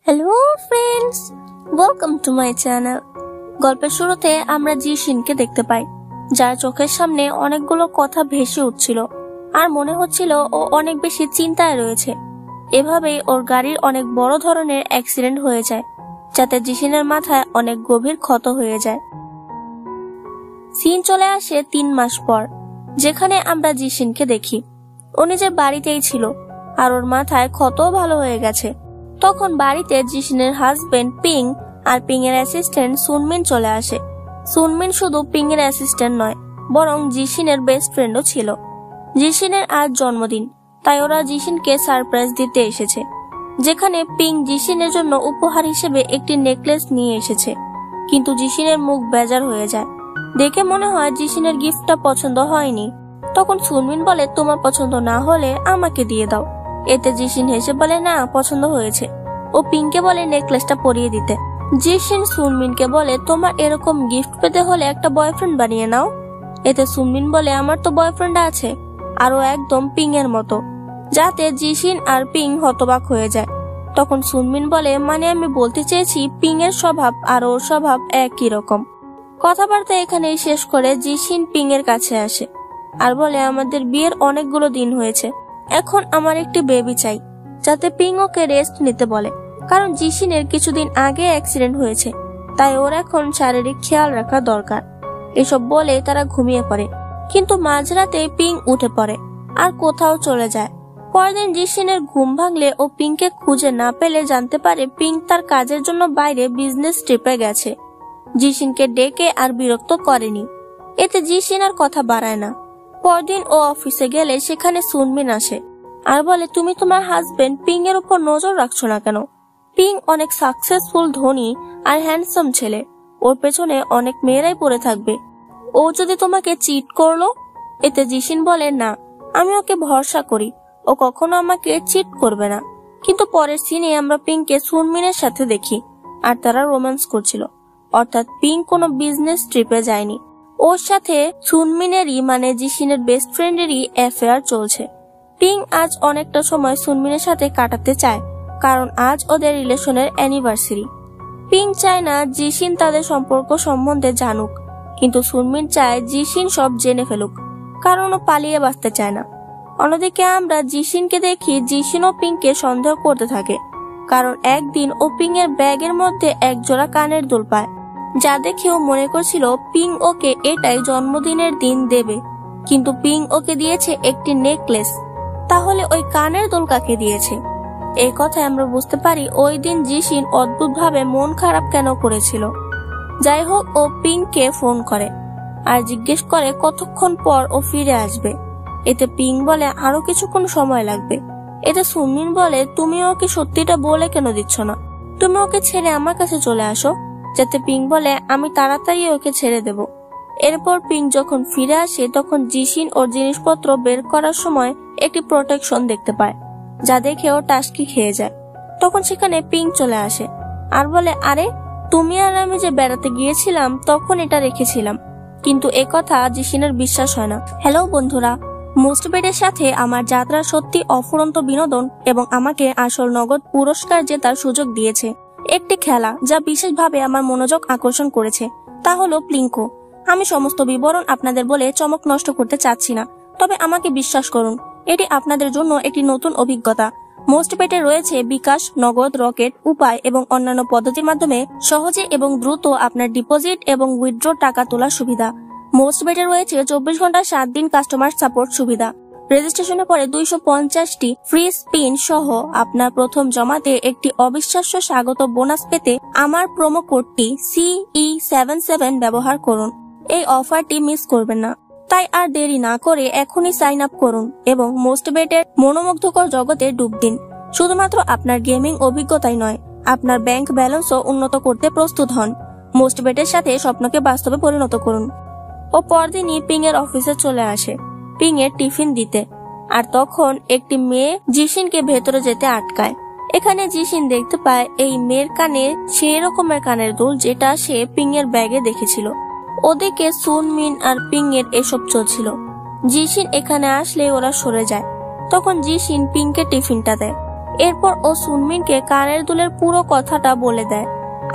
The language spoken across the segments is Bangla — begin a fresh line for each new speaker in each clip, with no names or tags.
Hello friends, welcome to my channel. গল্পের শুরুতে আমরা জিশিনকে দেখতে পাই, যার চোখের সামনে অনেকগুলো কথা ভেসে উঠছিল আর মনে হচ্ছিল ও অনেক বেশি চিন্তায় রয়েছে। এভাবেই ওর গাড়ির অনেক বড় ধরনের অ্যাক্সিডেন্ট হয়ে যায়, যাতে জিশিনের মাথায় অনেক গভীর ক্ষত হয়ে যায়। সিন চলে আসে 3 মাস পর, যেখানে আমরা জিশিনকে দেখি ও নিজের বাড়িতেই ছিল আর ওর মাথায় ক্ষতও ভালো হয়ে গেছে। তখন বাড়িতে জিশিনের হাজবেন্ড পিং আর পিং এর অ্যাসিস্ট্যান্ট সুনমিন চলে আসে। সুনমিন শুধু পিং এর অ্যাসিস্ট্যান্ট নয়, বরং জিশিনের বেস্ট ফ্রেন্ডও ছিল। জিশিনের আজ জন্মদিন, তাই ওরা জিশিনকে সারপ্রাইজ দিতে এসেছে, যেখানে পিং জিশিনের জন্য উপহার হিসেবে একটি নেকলেস নিয়ে এসেছে। কিন্তু জিশিনের মুখ বেজার হয়ে যায়, দেখে মনে হয় জিশিনের গিফটটা পছন্দ হয়নি। তখন সুনমিন বলে, তোমার পছন্দ না হলে আমাকে দিয়ে দাও। এতে জিশিন হেসে বলে, না, পছন্দ হয়েছে। ও পিংকে বলে নেকলেসটা পরিয়ে দিতে। জিশিন সুনমিনকে বলে, তোমার এরকম গিফট পেতে হলে একটা বয়ফ্রেন্ড বানিয়ে নাও। এতে সুনমিন বলে, আমার তো বয়ফ্রেন্ড আছে, আর ও একদম পিং এর মতো, যাতে জিশিন আর পিং হতবাক হয়ে যায়। তখন সুনমিন বলে, মানে আমি বলতে চেয়েছি পিং এর স্বভাব আর ওর স্বভাব একই রকম। কথাবার্তা এখানেই শেষ করে জিশিন পিং এর কাছে আসে আর বলে, আমাদের বিয়ের অনেকগুলো দিন হয়েছে, এখন আমার একটি বেবি চাই। যাতে পিং ওকে রেস্ট নিতে বলে, কারণ জিশিনের কিছুদিন আগে অ্যাক্সিডেন্ট হয়েছে, তাই ওর এখন শারীরিক খেয়াল রাখা দরকার। এসব বলে তারা ঘুমিয়ে পড়ে, কিন্তু মাঝরাতে পিং উঠে পড়ে আর কোথাও চলে যায়। পরদিন জিশিনের ঘুম ভাঙলে ও পিংকে খুঁজে না পেলে জানতে পারে পিং তার কাজের জন্য বাইরে বিজনেস ট্রিপে গেছে। জিশিনকে ডেকে আর বিরক্ত করেনি, এতে জিশিন আর কথা বাড়ায় না। পরদিন ও অফিসে গেলে সেখানে সুনমিন আসে আর বলে, তুমি তোমার হাজবেন্ড পিং এর উপর নজর রাখছো না কেন? পিং অনেক সাকসেসফুল, ধনী আর হ্যান্ডসাম ছেলে, ওর পেছনে অনেক মেয়েরাই পড়ে থাকবে। ও যদি তোমাকে চিট করলো? এতে জিশিন বলে, না, আমি ওকে ভরসা করি, ও কখনো আমাকে চিট করবে না। কিন্তু পরের সিনে আমরা পিংকে সুনমিনের সাথে দেখি আর তারা রোম্যান্স করছিল, অর্থাৎ পিং কোনো বিজনেস ট্রিপে যায়নি, ওর সাথে সুনমিনেরই মানে জিশিনের বেস্ট ফ্রেন্ডেরই অ্যাফেয়ার চলছে। পিং আজ অনেকটা সময় সুনমিনের সাথে কাটাতে চায়, কারণ আজ ওদের রিলেশনের অ্যানিভার্সারি। পিং চায় না জিশিন তাদের সম্পর্ক সম্বন্ধে জানুক, কিন্তু সুনমিন চায় জিশিন সব জেনে ফেলুক, কারণ ও পালিয়ে বাঁচতে চায় না। অন্যদিকে আমরা জিশিনকে দেখি জিশিন ও পিংকে সন্দেহ করতে থাকে, কারণ একদিন ও পিং এর ব্যাগের মধ্যে এক জোড়া কানের দুল পায়, যা দেখেও মনে করছিল পিং ওকে এটাই জন্মদিনের দিন দেবে, কিন্তু পিং ওকে দিয়েছে একটি নেকলেস। তাহলে ওই কানের দুল কাকে দিয়েছে? এই কথায় আমরা বুঝতে পারি ওই দিন জিশিন অদ্ভুতভাবে মন খারাপ কেন করেছিল। যাই হোক, ও পিংকে ফোন করে আর জিজ্ঞেস করে কতক্ষণ পর ও ফিরে আসবে। এতে পিং বলে, আরো কিছুক্ষণ সময় লাগবে। এতে সুনমিন বলে, তুমি ওকে সত্যিটা বলে কেন দিচ্ছ না? তুমি ওকে ছেড়ে আমার কাছে চলে আসো। যাতে পিং বলে, আমি তাড়াতাড়ি ওকে ছেড়ে দেব। এরপর পিং যখন ফিরে আসে, তখন জিশিন ওর জিনিসপত্র বের করার সময় একটি প্রোটেকশন দেখতে পায়, যা দেখে ও টাস্কি খেয়ে যায়। তখন সেখানে পিং চলে আসে আর বলে, আরে তুমি আর আমি যে বেড়াতে গিয়েছিলাম তখন এটা রেখেছিলাম। কিন্তু একথা জিশিনের বিশ্বাস হয় না। হ্যালো বন্ধুরা, মোস্টবেটের সাথে আমার যাত্রা সত্যি অফুরন্ত বিনোদন এবং আমাকে আসল নগদ পুরস্কার জেতার সুযোগ দিয়েছে একটি খেলা, যা বিশেষভাবে আমার মনোযোগ আকর্ষণ করেছে, তা হলো প্লিঙ্কো। আমি সমস্ত বিবরণ আপনাদের বলে চমক নষ্ট করতে চাচ্ছি না, তবে আমাকে বিশ্বাস করুন, এটি আপনাদের জন্য একটি নতুন অভিজ্ঞতা। মোস্টবেটে রয়েছে বিকাশ, নগদ, রকেট, উপায় এবং অন্যান্য পদ্ধতির মাধ্যমে সহজে এবং দ্রুত আপনার ডিপোজিট এবং উইথড্র টাকা তোলার সুবিধা। মোস্টবেটে রয়েছে 24 ঘন্টা 7 দিন কাস্টমার সাপোর্ট সুবিধা। রেজিস্ট্রেশনের পরে 250টি ফ্রি স্পিন সহ আপনার প্রথম জমাতে একটি অবিশ্বাস্য স্বাগত বোনাস পেতে আমার প্রোমো কোডটি CE77 ব্যবহার করুন। এই অফারটি মিস করবেন না, তাই আর দেরি না করে এখনই সাইন আপ করুন এবং মোস্টবেটের মনোমুগ্ধকর জগতে ডুব দিন। শুধুমাত্র আপনার গেমিং অভিজ্ঞতাই নয়, আপনার ব্যাংক ব্যালেন্সও উন্নত করতে প্রস্তুত হন। মোস্টবেটের সাথে স্বপ্নকে বাস্তবে পরিণত করুন। ও পরদিনই পিং এর অফিসে চলে আসে পিং এর টিফিন দিতে, আর তখন একটি মেয়ে জিশিনকে ভেতরে যেতে আটকায়। এখানে জিশিন দেখতে পায় এই মেয়ের কানে সেই রকমের কানের দুল যেটা সে পিং এর ব্যাগে দেখেছিল। ওদিকে সুনমিন আর পিং এর এসব চলছিল। জিশিন এখানে আসলে ওরা সরে যায়। তখন জিশিন পিংকে টিফিনটা দেয় এরপর ও সুনমিনকে কানের দুলের পুরো কথাটা বলে দেয়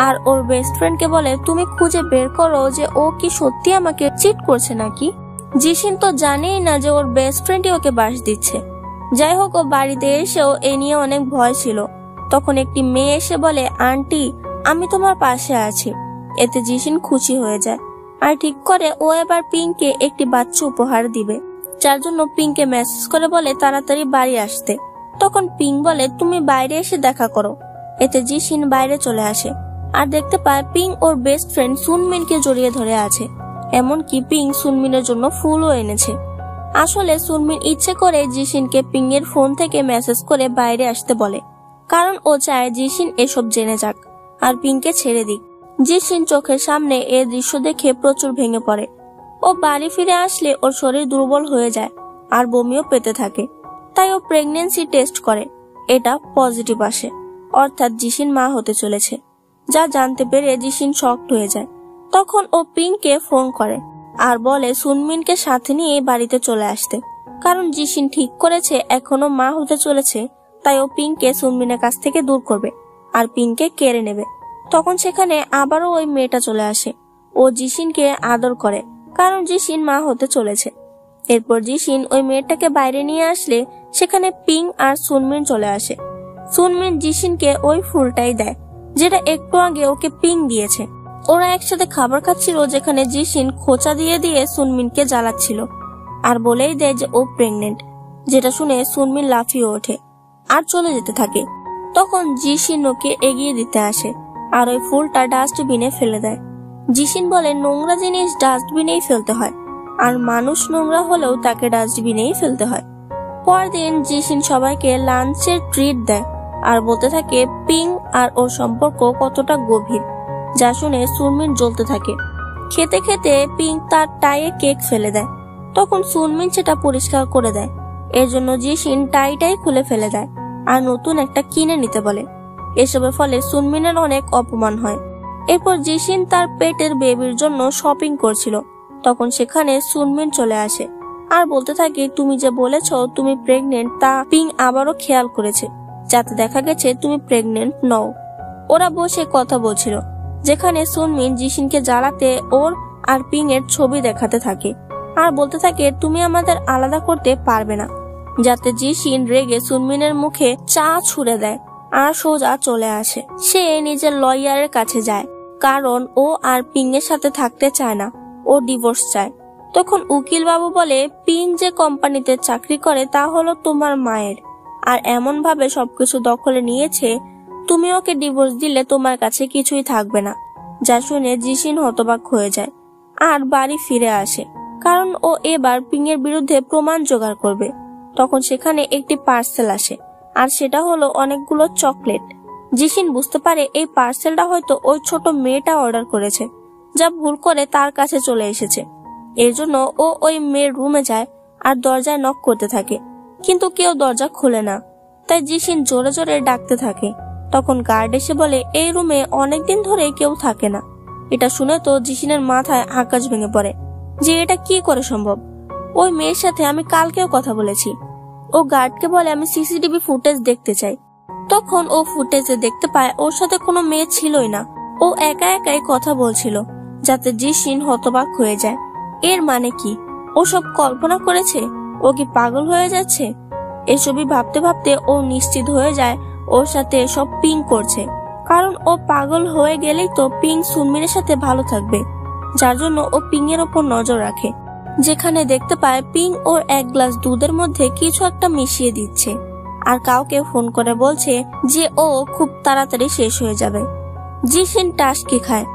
আর ওর বেস্ট ফ্রেন্ডকে বলে তুমি খুঁজে বের করো যে ও কি সত্যি আমাকে চিট করছে নাকি। জিশিন তো জানেই না যে ওর বেস্ট ফ্রেন্ডই ওকে বাস দিচ্ছে। যাই হোক, ও বাড়িতে এসেও এ নিয়ে অনেক ভয় ছিল। তখন একটি মেয়ে এসে বলে, আন্টি আমি তোমার পাশে আছি। এতে জিশিন খুশি হয়ে যায় আর ঠিক করে ও এবার পিংকে একটি বাচ্চা উপহার দিবে, যার জন্য পিংকে মেসেজ করে বলে তাড়াতাড়ি বাড়ি আসতে। তখন পিং বলে তুমি বাইরে এসে দেখা করো। এতে জিশিন বাইরে চলে আসে আর দেখতে পায় পিং ওর বেস্ট ফ্রেন্ড সুনমিনকে জড়িয়ে ধরে আছে। এমনকি পিং সুনমিনের জন্য ফুলও এনেছে। আসলে সুনমিন ইচ্ছে করে জিশিনকে পিং এর ফোন থেকে মেসেজ করে বাইরে আসতে বলে, কারণ ও চায় জিশিন এসব জেনে যাক আর পিংকে ছেড়ে দিক। জিশিন চোখের সামনে এই দৃশ্য দেখে প্রচুর ভেঙে পড়ে। ও বাড়ি ফিরে আসলে ওর শরীর দুর্বল হয়ে যায় আর বমিও পেতে থাকে। তাই ও প্রেগন্যান্সি টেস্ট করে, এটা পজিটিভ আসে, অর্থাৎ জিশিন মা হতে চলেছে। যা জানতে পেরে জিশিন শকড হয়ে যায়। তখন ও পিংকে ফোন করে আর বলে সুনমিনকে সাথে নিয়ে বাড়িতে চলে আসতে, কারণ জিশিন ঠিক করেছে এখনো মা হতে চলেছে। তাই ও পিংকে সুনমিনের কাছ থেকে দূর করবে আর পিংকে কেড়ে নেবে। তখন সেখানে আবারও ওই মেয়েটা চলে আসে। ও জিশিনকে আদর করে কারণ জিশিন মা হতে চলেছে। এরপর জিশিন ওই মেয়েটাকে বাইরে নিয়ে আসলে সেখানে পিং আর সুনমিন চলে আসে। সুনমিন জিশিনকে ওই ফুলটাই দেয় যেটা একটু আগে ওকে পিং দিয়েছে। ওরা একসাথে খাবার খাচ্ছিল, যেখানে জিশিন খোঁচা দিয়ে দিয়ে সুনমিনকে জ্বালাচ্ছিল আর বলেই দেয় যে ও প্রেগনেন্ট, যেটা শুনে সুনমিন লাফিয়ে ওঠে আর চলে যেতে থাকে। তখন জিশিন ওকে এগিয়ে দিতে আসে আর ওই ফুলটা ডাস্টবিনে ফেলে দেয়। জিশিন বলে নোংরা জিনিস ডাস্টবিনেই ফেলতে হয় আর মানুষ নোংরা হলেও তাকে ডাস্টবিনেই ফেলতে হয়। পরদিন জিশিন সবাইকে লাঞ্চের ট্রিট দেয় আর বলতে থাকে পিং আর ওর সম্পর্ক কতটা গভীর, যা শুনে সুনমিন জ্বলতে থাকে। খেতে খেতে পিং তার টাইয়ে কেক ফেলে দেয়। তখন সুনমিন সেটা পরিষ্কার করে দেয়। এর জন্য জিশিন টাইটাই খুলে ফেলে দেয় আর নতুন একটা কিনে নিতে বলে। এসবের ফলে সুনমিনের অনেক অপমান হয়। এরপর জিশিন তার পেটের বেবির জন্য শপিং করছিল। তখন সেখানে সুনমিন চলে আসে আর বলতে থাকে তুমি যে বলেছো তুমি প্রেগনেন্ট তা পিং আবারও খেয়াল করেছে, যাতে দেখা গেছে তুমি প্রেগনেন্ট নও। ওরা বসে কথা বলছিল, যেখানে সুনমিন জিশিনকে জ্বালাতে ওর আর পিং এর ছবি দেখাতে থাকে আর বলতে থাকে তুমি আমাদের আলাদা করতে পারবে না, যাতে জিশিন রেগে সুনমিনের মুখে চা ছুড়ে দেয় আর সোজা চলে আসে। সে নিজের লয়ারের কাছে যায়, কারণ ও আর পিং এর সাথে থাকতে চায় না, ও ডিভোর্স চায়। তখন উকিল বাবু বলে পিং যে কোম্পানিতে চাকরি করে তা হলো তোমার মায়ের, আর এমন ভাবে সবকিছু দখলে নিয়েছে তুমি ওকে ডিভোর্স দিলে তোমার কাছে কিছুই থাকবে না। যা শুনে জিশিন হতবাক হয়ে যায় আর বাড়ি ফিরে আসে, কারণ ও এবার পিং এর বিরুদ্ধে প্রমাণ জোগাড় করবে। তখন সেখানে একটি পার্সেল আসে আর সেটা হলো অনেকগুলো চকলেট। জিশিন বুঝতে পারে এই পার্সেলটা হয়তো ওই ছোট মেয়েটা অর্ডার করেছে, যা ভুল করে তার কাছে চলে এসেছে। এর জন্য ও ওই মেয়ের রুমে যায় আর দরজায় নক করতে থাকে, কিন্তু কেউ দরজা খোলে না। তাই জিশিন জোরে জোরে ডাকতে থাকে। তখন গার্ড এসে বলে এই রুমে অনেকদিন ধরে কেউ থাকে না। এটা শুনে তো জিশিনের মাথায় আকাশ ভেঙে পড়ে যে এটা কি করে সম্ভব। ওই মেয়ের সাথে আমি কালকেও কথা বলেছি। ও গার্ডকে বলে আমি সিসিটিভি ফুটেজ দেখতে চাই। তখন ও ফুটেজে দেখতে পায় ওর সাথে কোনো মেয়ে ছিলই না, ও একা একাই কথা বলছিল, যাতে জিশিন হতবাক হয়ে যায়। এর মানে কি? ও সব কল্পনা করেছে? ও কি পাগল হয়ে যাচ্ছে? এসবই ভাবতে ভাবতে ও নিশ্চিত হয়ে যায় ওর সাথে এসব পিং করছে, কারণ ও পাগল হয়ে গেলেই তো পিং সুনমিনের সাথে ভালো থাকবে, যার জন্য ও পিং এর ওপর নজর রাখে। যেখানে দেখতে পায় পিং ওর এক গ্লাস দুধের মধ্যে কিছু একটা মিশিয়ে দিচ্ছে আর কাউকে ফোন করে বলছে যে ও খুব তাড়াতাড়ি শেষ হয়ে যাবে। জিশিন টাসকি খায়,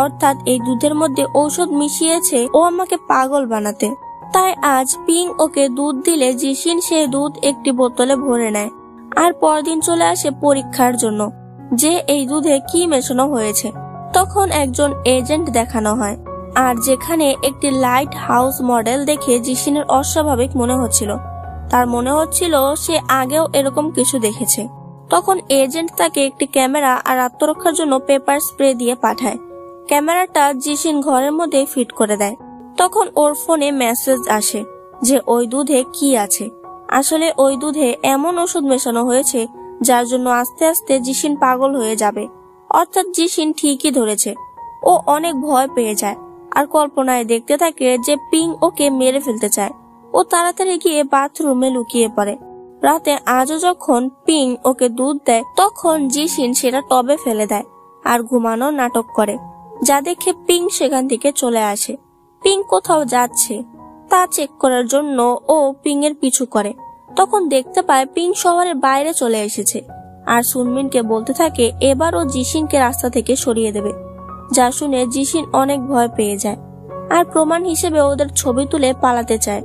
অর্থাৎ এই দুধের মধ্যে ঔষধ মিশিয়েছে ও আমাকে পাগল বানাতে। তাই আজ পিং ওকে দুধ দিলে জিশিন সে দুধ একটি বোতলে ভরে নেয় আর পরদিন চলে আসে পরীক্ষার জন্য যে এই দুধে কি মেশানো হয়েছে। তখন একজন এজেন্ট দেখানো হয় আর যেখানে একটি লাইট হাউস মডেল দেখে জিশিনের অস্বাভাবিক মনে হচ্ছিল। তার মনে হচ্ছিল সে আগেও এরকম কিছু দেখেছে। তখন এজেন্ট তাকে একটি ক্যামেরা আর আত্মরক্ষার জন্য পেপার স্প্রে দিয়ে পাঠায়। ক্যামেরাটা জিশিন ঘরের মধ্যে ফিট করে দেয়। তখন ওর ফোনে মেসেজ আসে যে ওই দুধে কি আছে। আসলে ওই দুধে এমন ওষুধ মেশানো হয়েছে যার জন্য আস্তে আস্তে জিশিন পাগল হয়ে যাবে। অর্থাৎ জিশিন ঠিকই ধরেছে। ও অনেক ভয় পেয়ে যায় আর কল্পনায় দেখতে থাকে যে পিং ওকে মেরে ফেলতে চায়। ও তাড়াতাড়ি গিয়ে বাথরুমে লুকিয়ে পড়ে। রাতে আজও যখন পিং ওকে দুধ দেয় তখন জিশিন সেটা টবে ফেলে দেয় আর ঘুমানোর নাটক করে, যা দেখে পিং সেখান থেকে চলে আসে। পিং কোথাও যাচ্ছে তা চেক করার জন্য ও পিং এর পিছু করে। তখন দেখতে পায় পিং শহরের বাইরে চলে এসেছে আর সুনমিনকে বলতে থাকে এবারও জিশিনকে রাস্তা থেকে সরিয়ে দেবে, যা শুনে জিশিন অনেক ভয় পেয়ে যায় আর প্রমাণ হিসেবে ওদের ছবি তুলে পালাতে চায়,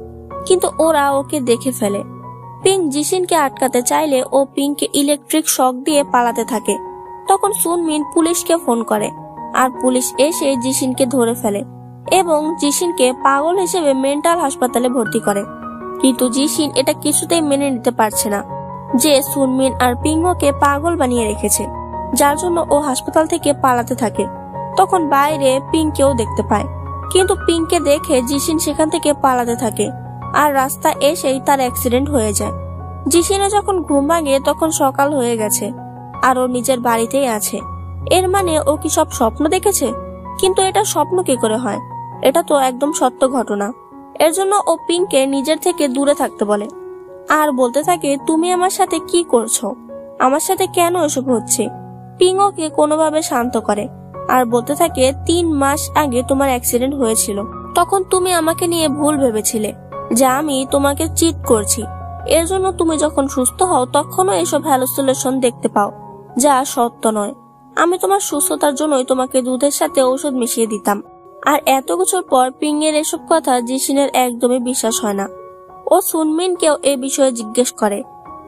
কিন্তু ওরা ওকে দেখে ফেলে। পিং জিশিনকে আটকাতে চাইলে ও পিংকে ইলেকট্রিক শক দিয়ে পালাতে থাকে। তখন সুনমিন পুলিশকে ফোন করে আর পুলিশ এসে জিশিনকে ধরে ফেলে এবং জিশিনকে পাগল হিসেবে মেন্টাল হাসপাতালে ভর্তি করে। কিন্তু জিশিন এটা কিছুতেই মেনে নিতে পারছে না যে সুনমিন আর পিং ওকে পাগল বানিয়ে রেখেছে, যার জন্য ও হাসপাতাল থেকে পালাতে থাকে। তখন বাইরে পিংকেও দেখতে পায়, কিন্তু পিংকে দেখে জিশিন সেখান থেকে পালাতে থাকে আর রাস্তা এসেই তার অ্যাক্সিডেন্ট হয়ে যায়। জিশিনে যখন ঘুম ভাঙে তখন সকাল হয়ে গেছে আর ও নিজের বাড়িতেই আছে। এর মানে ও কি সব স্বপ্ন দেখেছে? কিন্তু এটা স্বপ্ন কি করে হয়? এটা তো একদম সত্য ঘটনা। এর জন্য ও পিংকে নিজের থেকে দূরে থাকতে বলে আর বলতে থাকে তুমি আমার সাথে কি করছো, আমার সাথে কেন এসব হচ্ছে। পিং ওকে কোনোভাবে শান্ত করে আর বলতে থাকে 3 মাস আগে তোমার অ্যাক্সিডেন্ট হয়েছিল, তখন তুমি আমাকে নিয়ে ভুল ভেবেছিলে যে আমি তোমাকে চিট করছি। এর জন্য তুমি যখন সুস্থ হও তখনও এসব হ্যালুসিনেশন দেখতে পাও, যা সত্য নয়। আমি তোমার সুস্থতার জন্যই তোমাকে দুধের সাথে ঔষধ মিশিয়ে দিতাম। আর এত বছর পর পিং এর এসব কথা জিশিনের একদমই বিশ্বাস হয় না। ও সুনমিনকেও এ বিষয়ে জিজ্ঞেস করে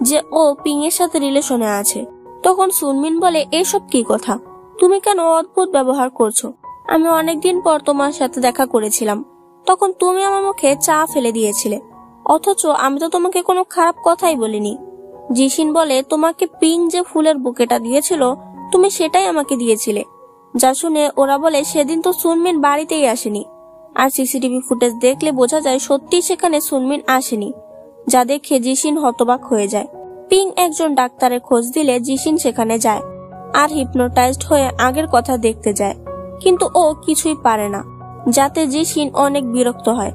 যে ও পিং এর সাথে রিলেশনে আছে। তখন সুনমিন বলে এসব কি কথা, তুমি কেন অদ্ভুত ব্যবহার করছো? আমি অনেকদিন পর তোমার সাথে দেখা করেছিলাম, তখন তুমি আমার মুখে চা ফেলে দিয়েছিলে, অথচ আমি তো তোমাকে কোনো খারাপ কথাই বলিনি। জিশিন বলে তোমাকে পিং যে ফুলের বুকেটা দিয়েছিল তুমি সেটাই আমাকে দিয়েছিলে, যা শুনে ওরা বলে সেদিন তো সুনমিন বাড়িতেই আসেনি। আর সিসিটিভি ফুটেজ দেখলে বোঝা যায় সত্যি সেখানে সুনমিন আসেনি, যা দেখে জিশিন হতবাক হয়ে যায়। পিং একজন ডাক্তারের খোঁজ দিলে জিশিন সেখানে যায় আর হিপনোটাইজড হয়ে আগের কথা দেখতে যায়, কিন্তু ও কিছুই পারে না, যাতে জিশিন অনেক বিরক্ত হয়।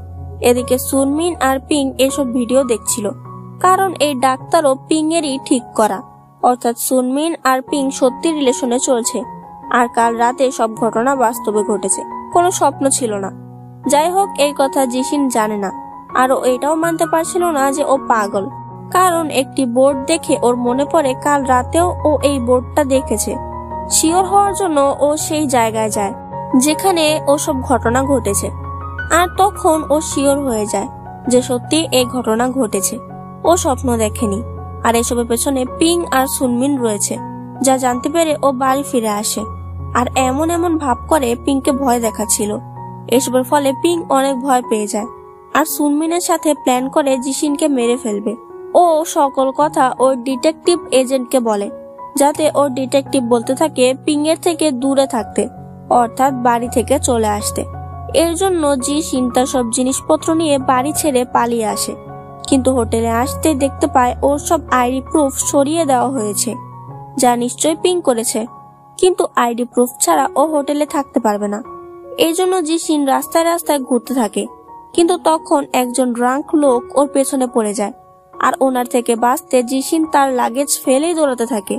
এদিকে সুনমিন আর পিং এসব ভিডিও দেখছিল, কারণ এই ডাক্তারও পিং এরই ঠিক করা, অর্থাৎ সুনমিন আর পিং সত্যি রিলেশনে চলছে আর কাল রাতে সব ঘটনা বাস্তবে ঘটেছে, কোনো স্বপ্ন ছিল না। যাই হোক, এই কথা জিশিন জানে না আর ও এটাও মানতে পারছিল না যে ও পাগল, কারণ একটি বোর্ড দেখে ওর মনে পড়ে কাল রাতেও ও এই বোর্ডটা দেখেছে। শিওর হওয়ার জন্য ও সেই জায়গায় যায় যেখানে ওসব ঘটনা ঘটেছে আর তখন ও শিওর হয়ে যায় যে সত্যি এই ঘটনা ঘটেছে, ও স্বপ্ন দেখেনি। আর এসবের পেছনে পিং আর সুনমিন রয়েছে, যা জানতে পেরে ও বাড়ি ফিরে আসে আর এমন এমন ভাব করে পিংকে ভয় দেখাচ্ছিল। এসবের ফলে পিং অনেক ভয় পেয়ে যায় আর সুনমিনের সাথে প্ল্যান করে জিশিনকে মেরে ফেলবে। ও সকল কথা ওর ডিটেকটিভ এজেন্টকে বলে, যাতে ওর ডিটেকটিভ বলতে থাকে পিং এর থেকে দূরে থাকতে, অর্থাৎ বাড়ি থেকে চলে আসতে। এর জন্য জিশিন তার সব জিনিসপত্র নিয়ে বাড়ি ছেড়ে পালিয়ে আসে, কিন্তু হোটেলে আসতে দেখতে পায় ওর সব আইডি প্রুফ সরিয়ে দেওয়া হয়েছে, যা নিশ্চয়ই পিং করেছে, কিন্তু আইডি প্রুফ ছাড়া ও হোটেলে থাকতে পারবে না। এই জন্য জিশিন রাস্তায় রাস্তায় ঘুরতে থাকে, কিন্তু তখন একজন ড্রাঙ্ক লোক ওর পেছনে পড়ে যায় আর ওনার থেকে বাঁচতে জিশিন তার লাগেজ ফেলেই দৌড়াতে থাকে।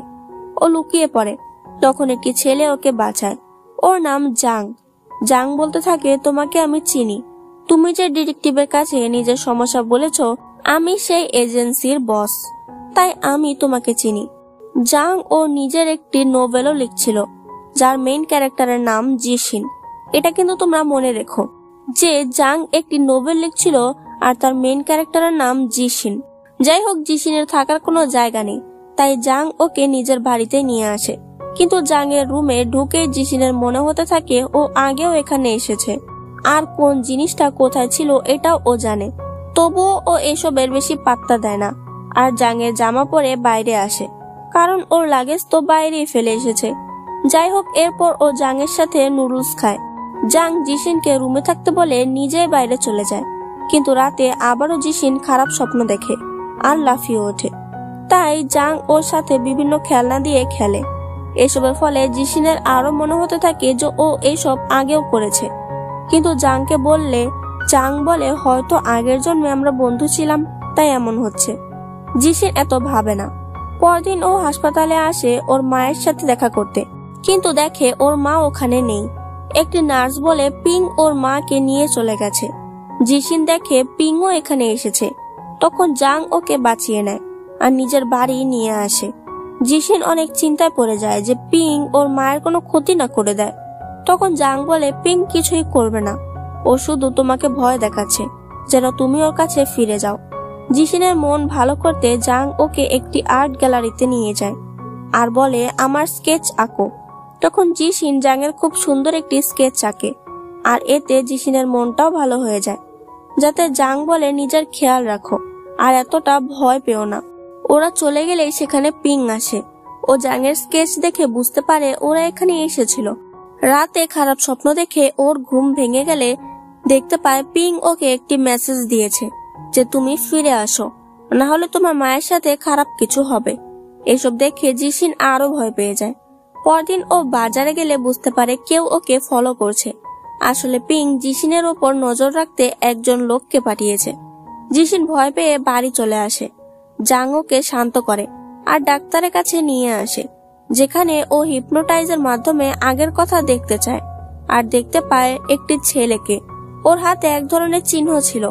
ও লুকিয়ে পড়ে, তখন একটি ছেলে ওকে বাঁচায়। ওর নাম জাং। জাং বলতে থাকে তোমাকে আমি চিনি, তুমি যে ডিটেকটিভের কাছে নিজের সমস্যা বলেছ আমি সেই এজেন্সির বস, তাই আমি তোমাকে চিনি। জাং ও নিজের একটি নোভেলও লিখছিল যার মেইন ক্যারেক্টারের নাম জিশিন। এটা কিন্তু তোমরা মনে রেখো যে জাং একটি নোভেল লিখছিল আর তার মেইন ক্যারেক্টারের নাম জিশিন। যাই হোক, জিশিনের থাকার কোনো জায়গা নেই, তাই জাং ওকে নিজের বাড়িতে নিয়ে আসে, কিন্তু জাং এর রুমে ঢুকে জিশিনের মনে হতে থাকে ও আগেও এখানে এসেছে আর কোন জিনিসটা কোথায় ছিল এটাও ও জানে, তবুও ও এসবের বেশি পাত্তা দেয় না আর জাং এর জামা পরে বাইরে আসে, কারণ ওর লাগেজ তো বাইরেই ফেলে এসেছে। যাই হোক, এরপর ও জাং এর সাথে নুডলস খায়। জাং জিশিনকে রুমে থাকতে বলে নিজেই বাইরে চলে যায়, কিন্তু রাতে আবারও জিশিন খারাপ স্বপ্ন দেখে আর লাফিয়ে ওঠে। তাই জাং ওর সাথে বিভিন্ন খেলনা দিয়ে খেলে। এসবের ফলে জিশিনের আরো মনে হতে থাকে যে ও এইসব আগেও করেছে। কিন্তু জাংকে বললে জাং বলে হয়তো আগের জন্মে আমরা বন্ধু ছিলাম, তাই এমন হচ্ছে। জিশিন এত ভাবে না। পরদিন ও হাসপাতালে আসে ওর মায়ের সাথে দেখা করতে, কিন্তু দেখে ওর মা ওখানে নেই। একটি নার্স বলে পিং ওর মাকে নিয়ে চলে গেছে। জিশিন দেখে পিংও এখানে এসেছে। তখন জাং ওকে বাঁচিয়ে নেয় আর নিজের বাড়ি নিয়ে আসে। জিশিন অনেক চিন্তায় পড়ে যায় যে পিং ওর মায়ের কোনো ক্ষতি না করে দেয়। তখন জাং বলে পিং কিছুই করবে না, ও শুধু তোমাকে ভয় দেখাচ্ছে যেন তুমি ওর কাছে ফিরে যাও। জিশিনের মন ভালো করতে জাং ওকে একটি আর্ট গ্যালারিতে নিয়ে যায় আর বলে আমার স্কেচ আঁকো। তখন জিশিন জাংয়ের খুব সুন্দর একটি স্কেচ আঁকে আর এতে জিশিনের মনটাও ভালো হয়ে যায়। যাতে জাং বলে নিজের খেয়াল রাখো আর এতটা ভয় পেও না। ওরা চলে গেলেই সেখানে পিং আসে। ও জাংয়ের স্কেচ দেখে বুঝতে পারে ওরা এখানে এসেছিল। রাতে খারাপ স্বপ্ন দেখে ওর ঘুম ভেঙে গেলে দেখতে পায় পিং ওকে একটি মেসেজ দিয়েছে যে তুমি ফিরে আসো, না হলে তোমার মায়ের সাথে খারাপ কিছু হবে। এসব দেখে জিশিন আরো ভয় পেয়ে যায়। পরদিন ও বাজারে গেলে বুঝতে পারে কেউ ওকে ফলো করছে। আসলে পিং জিশিনের ওপর নজর রাখতে একজন লোককে পাঠিয়েছে। জিশিন ভয় পেয়ে বাড়ি চলে আসে। জাং ওকে শান্ত করে আর ডাক্তারের কাছে নিয়ে আসে, যেখানে ও হিপনোটাইজের মাধ্যমে আগের কথা দেখতে চায় আর দেখতে পায় একটি ছেলেকে। ওর হাতে এক ধরনের চিহ্ন ছিল,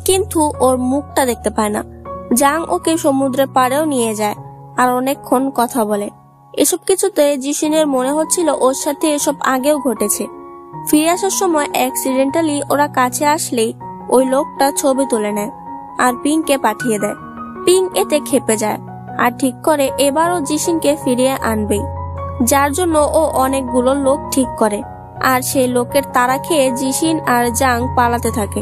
কিন্তু ওর মুখটা দেখতে পায় না। জাং ওকে সমুদ্রের পাড়েও নিয়ে যায় আর অনেকক্ষণ কথা বলে। এসব কিছুতে জিশিনের মনে হচ্ছিল ওর সাথে এসব আগেও ঘটেছে। ফিরে আসার সময় অ্যাক্সিডেন্টালি ওরা কাছে আসলেই ওই লোকটা ছবি তুলে নেয় আর পিংকে পাঠিয়ে দেয়। পিং এতে খেপে যায় আর ঠিক করে এবারও জিশিনকে ফিরিয়ে আনবে, যার জন্য ও অনেকগুলো লোক ঠিক করে। আর সেই লোকের তাড়া খেয়ে জিশিন আর জাং পালাতে থাকে।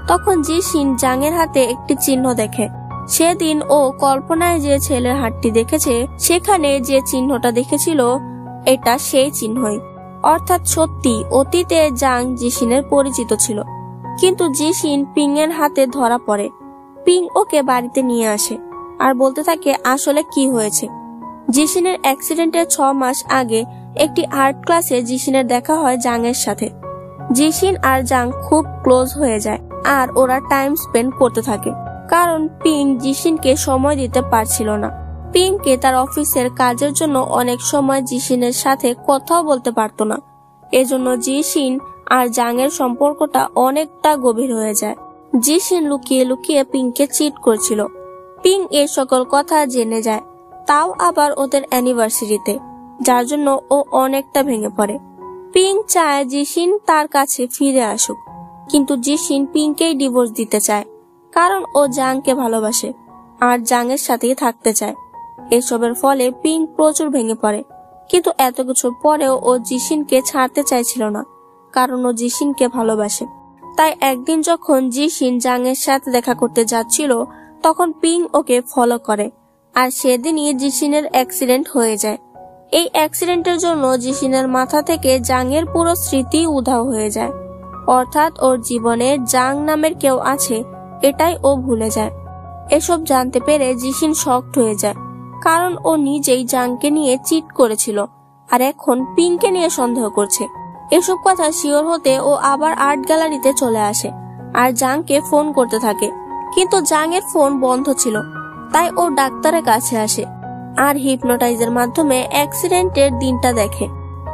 তখন জিশিন জাংয়ের হাতে একটি চিহ্ন দেখে। সেদিন ও কল্পনায় যে ছেলের হাতটি দেখেছে, সেখানে যে চিহ্নটা দেখেছিল এটা সেই চিহ্নই। অর্থাৎ সত্যি অতীতে জাং জিশিনের পরিচিত ছিল। কিন্তু জিশিন পিং এর হাতে ধরা পড়ে। পিং ওকে বাড়িতে নিয়ে আসে আর বলতে থাকে আসলে কি হয়েছে। জিশিনের অ্যাক্সিডেন্টের 6 মাস আগে একটি আর্ট ক্লাসে জিশিনের দেখা হয় জাংয়ের সাথে। জিশিন আর জাং খুব ক্লোজ হয়ে যায় আর ওরা টাইম স্পেন্ড করতে থাকে, কারণ পিং জিশিনকে সময় দিতে পারছিল না। পিংকে তার অফিসের কাজের জন্য অনেক সময় জিশিনের সাথে কথাও বলতে পারতো না। এজন্য জিশিন আর জাংয়ের সম্পর্কটা অনেকটা গভীর হয়ে যায়। জিশিন লুকিয়ে লুকিয়ে পিংকে চিট করছিল। পিং এর সকল কথা জেনে যায়, তাও আবার ওদের অ্যানিভার্সারিতে, যার জন্য ও অনেকটা ভেঙে পড়ে। পিং চায় জিশিন তার কাছে ফিরে আসুক, কিন্তু জিশিন পিংকেই ডিভোর্স দিতে চায়, কারণ ও জাংকে ভালোবাসে আর জাংয়ের সাথেই থাকতে চায়। এসবের ফলে পিং প্রচুর ভেঙে পড়ে, কিন্তু এত কিছুর পরেও ও জিশিনকে ছাড়তে চাইছিল না, কারণ ও জিশিনকে ভালোবাসে। তাই একদিন যখন জিশিন জাংয়ের সাথে দেখা করতে যাচ্ছিল, তখন পিং ওকে ফলো করে আর সেদিনই জিশিনের অ্যাক্সিডেন্ট হয়ে যায়। এই অ্যাক্সিডেন্টের জন্য জিশিনের মাথা থেকে জাংয়ের পুরো স্মৃতি উধাও হয়ে যায়। অর্থাৎ ওর জীবনে জাং নামের কেউ আছে, এটাই ও ভুলে যায়। এসব জানতে পেরে জিশিন শকড হয়ে যায়, কারণ ও নিজেই জাংকে নিয়ে চিট করেছিল আর এখন পিংকে নিয়ে সন্দেহ করছে। এসব কথা শিওর হতে ও আবার আর্ট গ্যালারিতে চলে আসে আর জাংকে ফোন করতে থাকে, কিন্তু জাংয়ের ফোন বন্ধ ছিল। তাই ও ডাক্তারের কাছে আসে আর হিপনোটাইজের মাধ্যমে অ্যাক্সিডেন্টের দিনটা দেখে,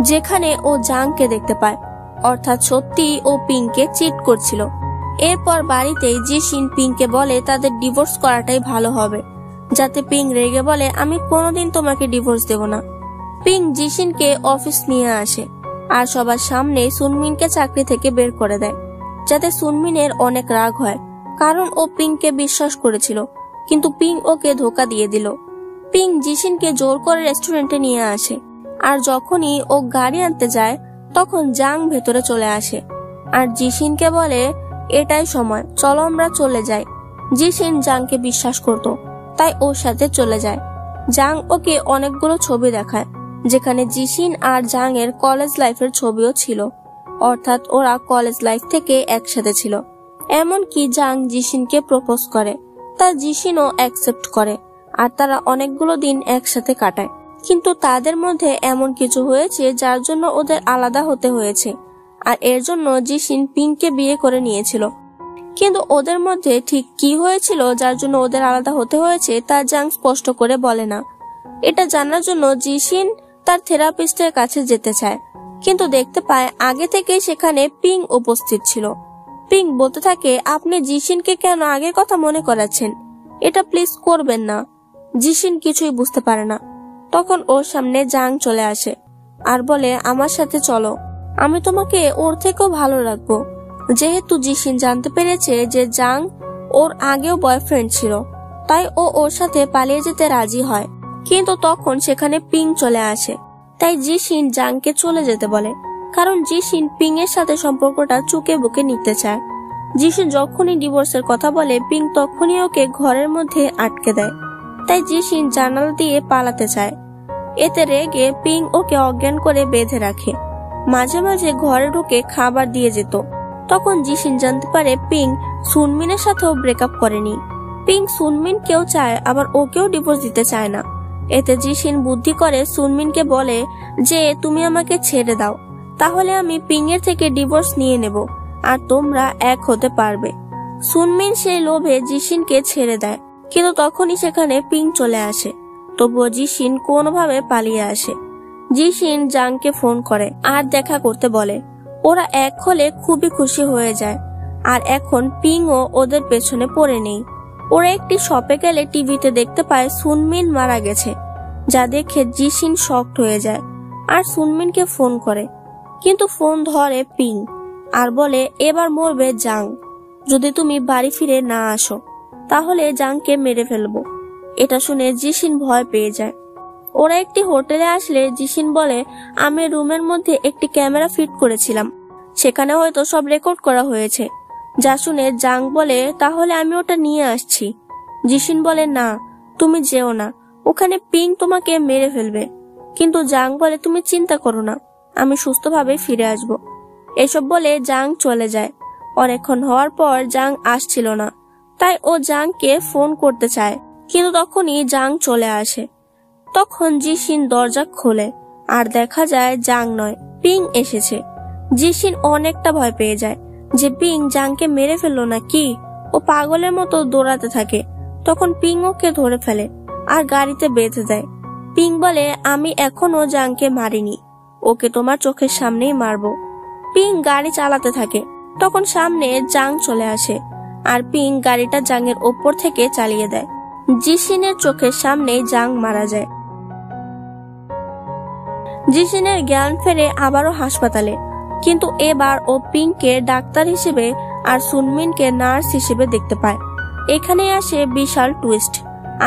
যেখানে ও জাংকে দেখতে পায়। অর্থাৎ সত্যি ও পিংকে চিট করছিল। এরপর বাড়িতেই জিশিন পিংকে বলে তাদের ডিভোর্স করাটাই ভালো হবে, যাতে পিং রেগে বলে আমি কোনোদিন তোমাকে ডিভোর্স দেব না। পিং জিশিনকে অফিস নিয়ে আসে আর সবার সামনে সুনমিনকে চাকরি থেকে বের করে দেয়, যাতে সুনমিনের অনেক রাগ হয়, কারণ ও পিংকে বিশ্বাস করেছিল, কিন্তু পিং ওকে ধোকা দিয়ে দিল। পিং জিশিনকে জোর করে রেস্টুরেন্টে নিয়ে আসে আর যখনই ও গাড়ি আনতে যায়, তখন জাং ভেতরে চলে আসে আর জিশিনকে বলে এটাই সময়, চলো আমরা চলে যাই। জিশিন জাংকে বিশ্বাস করত, তাই ওর সাথে চলে যায়। জাং ওকে অনেকগুলো ছবি দেখায়, যেখানে জিশিন আর জাং এর কলেজ লাইফের ছবিও ছিল। অর্থাৎ ওরা কলেজ লাইফ থেকে একসাথে ছিল। এমনকি জাং জিশিনকে প্রপোজ করে, তা জিশিনও অ্যাকসেপ্ট করে। আর তারা অনেকগুলো দিন একসাথে কাটায়। কিন্তু তাদের মধ্যে এমন কিছু হয়েছে যার জন্য ওদের আলাদা হতে হয়েছে, আর এর জন্য জিশিন পিংকে বিয়ে করে নিয়েছিল। কিন্তু ওদের মধ্যে ঠিক কি হয়েছিল যার জন্য ওদের আলাদা হতে হয়েছে তা জাং স্পষ্ট করে বলে না। এটা জানার জন্য জিশিন তার থেরাপিস্টের কাছে যেতে চায়, কিন্তু দেখতে পায় আগে থেকে সেখানে পিং উপস্থিত ছিল। পিং বলতে থাকে, আপনি জিশিনকে কেন আগের কথা মনে করাচ্ছেন? এটা প্লিজ করবেন না। জিশিন কিছুই বুঝতে পারে না। তখন ওর সামনে জাং চলে আসে আর বলে, আমার সাথে চলো, আমি তোমাকে ওর থেকেও ভালো রাখবো। যেহেতু জিশিন জানতে পেরেছে যে জাং ওর আগেও বয়ফ্রেন্ড ছিল, তাই ও ওর সাথে পালিয়ে যেতে রাজি হয়। কিন্তু তখন সেখানে পিং চলে আসে, তাই জিশিন জাংকে চলে যেতে বলে, কারণ জিশিন পিং এর সাথে সম্পর্কটা চুকে বুকে নিতে চায়। জিশিন যখনই ডিভোর্সের কথা বলে, পিং তখনই ওকে ঘরের মধ্যে আটকে দেয়। তাই জিশিন জানালা দিয়ে পালাতে চায়। এতে রেগে পিং ওকে অজ্ঞান করে বেঁধে রাখে। মাঝে মাঝে ঘরে ঢুকে খাবার দিয়ে যেত। তখন জিশিন জানতে পারে পিং সুনমিনের সাথেও ব্রেকআপ করেনি। পিং সুনমিনকেও চায়, আবার ওকেও ডিভোর্স দিতে চায় না। এতে জিশিন বুদ্ধি করে সুনমিনকে বলে যে, তুমি আমাকে ছেড়ে দাও, তাহলে আমি পিং এর থেকে ডিভোর্স নিয়ে নেব আর তোমরা এক হতে পারবে। সুনমিন সেই লোভে জিশিনকে ছেড়ে দেয়, কিন্তু তখনই সেখানে পিং চলে আসে। তবুও জিশিন কোনোভাবে পালিয়ে আসে। জিশিন জাংকে ফোন করে আর দেখা করতে বলে। ওরা এক হলে খুবই খুশি হয়ে যায়। আর এখন পিংও ওদের পেছনে পড়ে নেই। ওরা একটি শপে গেলে টিভিতে দেখতে পায় সুনমিন মারা গেছে, যা দেখে জিশিন শকড হয়ে যায় আর সুনমিনকে ফোন করে। কিন্তু ফোন ধরে পিং আর বলে, এবার মরবে জাং। যদি তুমি বাড়ি ফিরে না আসো তাহলে জাংকে মেরে ফেলবো। এটা শুনে জিশিন ভয় পেয়ে যায়। ওরা একটি হোটেলে আসলে জিশিন বলে, আমি রুমের মধ্যে একটি ক্যামেরা ফিট করেছিলাম, সেখানে হয়তো সব রেকর্ড করা হয়েছে। যা শুনে জাং বলে, তাহলে আমি ওটা নিয়ে আসছি। জিশিন বলে, না, তুমি যেও না, ওখানে পিং তোমাকে মেরে ফেলবে। কিন্তু জাং বলে, তুমি চিন্তা করো না, আমি সুস্থভাবে ফিরে আসব। এসব বলে জাং চলে যায়। অনেকক্ষণ হওয়ার পর জাং আসছিল না, তাই ও জাংকে ফোন করতে চায়, কিন্তু তখনই জাং চলে আসে। তখন জিশিন দরজা খোলে আর দেখা যায় জাং নয়, পিং এসেছে। জিশিন অনেকটা ভয় পেয়ে যায় যে পিং জাংকে মেরে ফেললো না কি। ও পাগলের মতো দৌড়াতে থাকে। তখন পিং ওকে ধরে ফেলে আর গাড়িতে বেঁধে দেয়। পিং বলে, আমি এখনো জাংকে মারিনি, ওকে তোমার চোখের সামনেই মারবো। পিং গাড়ি চালাতে থাকে। তখন সামনে জাং চলে আসে আর পিং গাড়িটা জাংয়ের ওপর থেকে চালিয়ে দেয়। জিশিনের চোখের সামনে জাং মারা যায়। জিশিনের জ্ঞান ফেরে আবারও হাসপাতালে, কিন্তু এবার ও পিংকে ডাক্তার হিসেবে আর সুনমিনকে নার্স হিসেবে দেখতে পায়। এখানে আসে বিশাল টুইস্ট।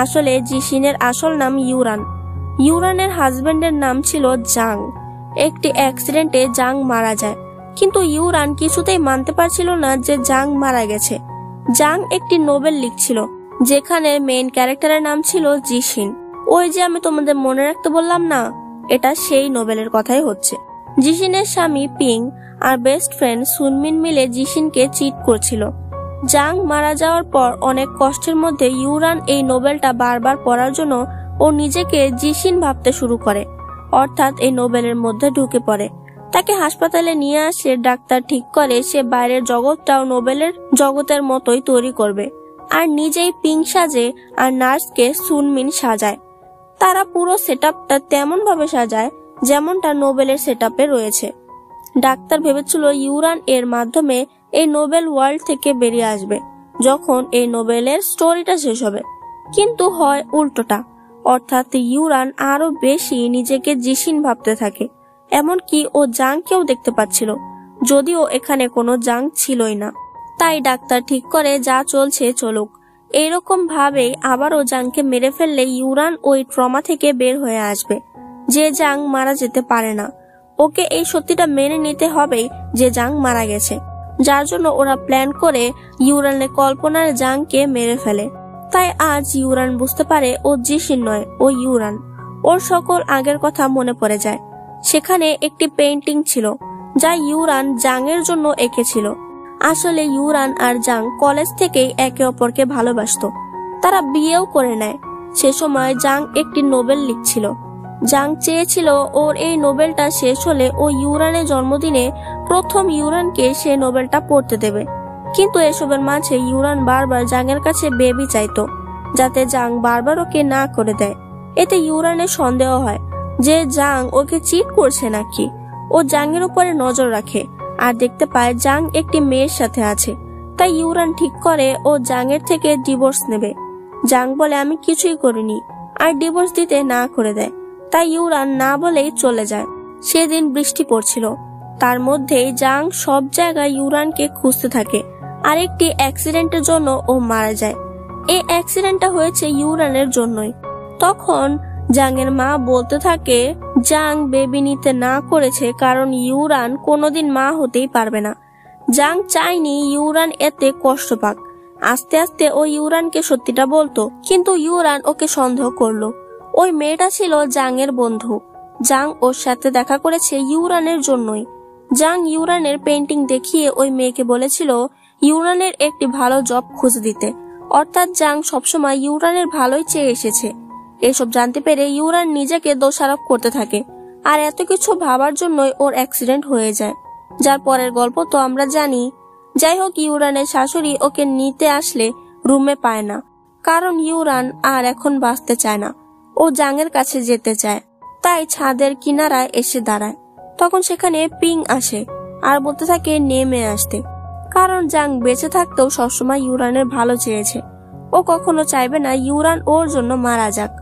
আসলে জিশিনের আসল নাম ইউরান। ইউরানের হাজবেন্ডের নাম ছিল জাং। একটি অ্যাক্সিডেন্টে জাং মারা যায়, কিন্তু ইউরান কিছুতেই মানতে পারছিল না যে জাং মারা গেছে। জাং একটি নোবেল লিখছিল, যেখানে মেইন ক্যারেক্টারের নাম ছিল জিশিন। ওই যে আমি তোমাদের মনে রাখতে বললাম না, এটা সেই নোবেলের কথাই হচ্ছে। জিশিনের স্বামী পিং আর বেস্ট ফ্রেন্ড সুনমিন মিলে জিশিনকে চিট করছিল। জাং মারা যাওয়ার পর অনেক কষ্টের মধ্যে ইউরান এই নোবেলটা বারবার পড়ার জন্য ও নিজেকে জিশিন ভাবতে শুরু করে, অর্থাৎ এই নোবেলের মধ্যে ঢুকে পড়ে। তাকে হাসপাতালে নিয়ে আসে। ডাক্তার ঠিক করে সে বাইরের জগৎটাও নোবেলের জগতের মতোই তৈরি করবে, আর নিজেই পিং সাজে আর নার্সকে সুনমিন সাজায়। তারা পুরো সেটআপটা তেমন ভাবে সাজায় যেমনটা নোবেলের সেটআপে রয়েছে। ডাক্তার ভেবেছিল ইউরান এর মাধ্যমে এই নোবেল ওয়ার্ল্ড থেকে বেরিয়ে আসবে যখন এই নোবেলের স্টোরিটা শেষ হবে, কিন্তু হয় উল্টোটা, অর্থাৎ ইউরান আরো বেশি নিজেকে জিশিন ভাবতে থাকে। এমনকি ও জাংকেও দেখতে পাচ্ছিল, যদিও এখানে কোনো জাং ছিলই না। তাই ডাক্তার ঠিক করে যা চলছে চলুক, এইরকম ভাবে আবারও জাংকে মেরে ফেললে ইউরান ওই ট্রমা থেকে বের হয়ে আসবে, যে জাং মারা যেতে পারে না। ওকে এই সত্যিটা মেনে নিতে হবে যে জাং মারা গেছে, যার জন্য ওরা প্ল্যান করে ইউরানের কল্পনার জাংকে মেরে ফেলে। তাই আজ ইউরান বুঝতে পারে ও জিশিন নয়, ও ইউরান। ওর সকল আগের কথা মনে পড়ে যায়। সেখানে একটি পেইন্টিং ছিল যা ইউরান জাংয়ের জন্য এঁকেছিল। আসলে ইউরান আর জাং কলেজ থেকেই একে অপরকে ভালোবাসতো। তারা বিয়েও করে নেয়। সে সময় জাং একটি নোবেল লিখছিল। জাং চেয়েছিল ওর এই নোবেলটা শেষ হলে ও ইউরানের জন্মদিনে প্রথম ইউরানকে সে নোবেলটা পড়তে দেবে। কিন্তু এসবের মাঝে ইউরান বারবার জাংয়ের কাছে বেবি চাইতো, যাতে জাং বারবার ওকে না করে দেয়। এতে ইউরানের সন্দেহ হয় যে জাং ওকে চিট করছে নাকি। ও জাংয়ের উপরে নজর রাখে আর দেখতে পায় জাং একটি মেয়ের সাথে আছে। তাই ইউরান ঠিক করে ও জাংয়ের থেকে ডিভোর্স নেবে। জাং বলে আমি কিছুই করিনি আর ডিভোর্স দিতে না করে দেয়। তাই ইউরান না বলেই চলে যায়। সেদিন বৃষ্টি পড়ছিল, তার মধ্যেই জাং সব জায়গায় ইউরানকে খুঁজতে থাকে। আর একটি অ্যাক্সিডেন্টের জন্য ও মারা যায়। এই অ্যাক্সিডেন্টটা হয়েছে ইউরানের জন্যই। তখন জাংয়ের মা বলতে থাকে জাং বেবি নিতে না করেছে কারণ ইউরান কোনোদিন মা হতেই পারবে না। জাং চায়নি ইউরান এতে কষ্ট পাক। আস্তে আস্তে ও ইউরানকে সত্যিটা বলতো, কিন্তু ইউরান ওকে সন্দেহ করলো। ওই মেয়েটা ছিল জাংয়ের বন্ধু। জাং ওর সাথে দেখা করেছে ইউরানের জন্যই। জাং ইউরানের পেন্টিং দেখিয়ে ওই মেয়েকে বলেছিল ইউরানের একটি ভালো জব খুঁজে দিতে। অর্থাৎ জাং সবসময় ইউরানের ভালোই চেয়ে এসেছে। এসব জানতে পেরে ইউরান নিজেকে দোষারোপ করতে থাকে। আর এত কিছু ভাবার জন্যই ওর অ্যাক্সিডেন্ট হয়ে যায়, যার পরের গল্প তো আমরা জানি। যাই হোক, ইউরানের শাশুড়ি ওকে নিতে আসলে রুমে পায় না, কারণ ইউরান আর এখন বাঁচতে চায় না। ও জাংয়ের কাছে যেতে চায়, তাই ছাদের কিনারায় এসে দাঁড়ায়। তখন সেখানে পিং আসে আর বলতে থাকে নেমে আসতে, কারণ জাং বেঁচে থাকতেও সবসময় ইউরানের ভালো চেয়েছে। ও কখনো চাইবে না ইউরান ওর জন্য মারা যাক।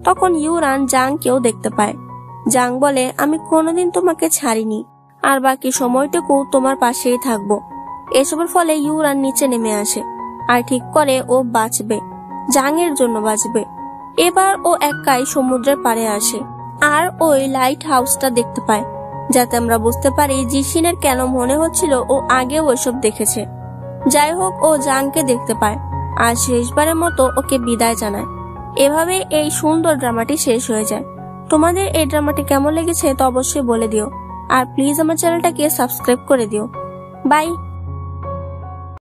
তখন ইউরান জাংকেও দেখতে পায়। জাং বলে আমি কোনোদিন তোমাকে ছাড়িনি আর বাকি সময়টুকু তোমার পাশেই থাকবো। এসবের ফলে ইউরান নিচে নেমে আসে আর ঠিক করে ও বাঁচবে, জাংয়ের জন্য বাঁচবে। এবার ও একাই সমুদ্রের পাড়ে আসে আর ওই লাইট হাউসটা দেখতে পায়, যাতে আমরা বুঝতে পারি জিশিনের কেন মনে হচ্ছিল ও আগেও ওইসব দেখেছে। যাই হোক, ও জাংকে দেখতে পায় আর শেষবারের মতো ওকে বিদায় জানায়। এভাবে এই সুন্দর ড্রামাটি শেষ হয়ে যায়। তোমাদের এই ড্রামাটি কেমন লেগেছে তা অবশ্যই বলে দিও, আর প্লিজ আমার চ্যানেলটাকে সাবস্ক্রাইব করে দিও। বাই।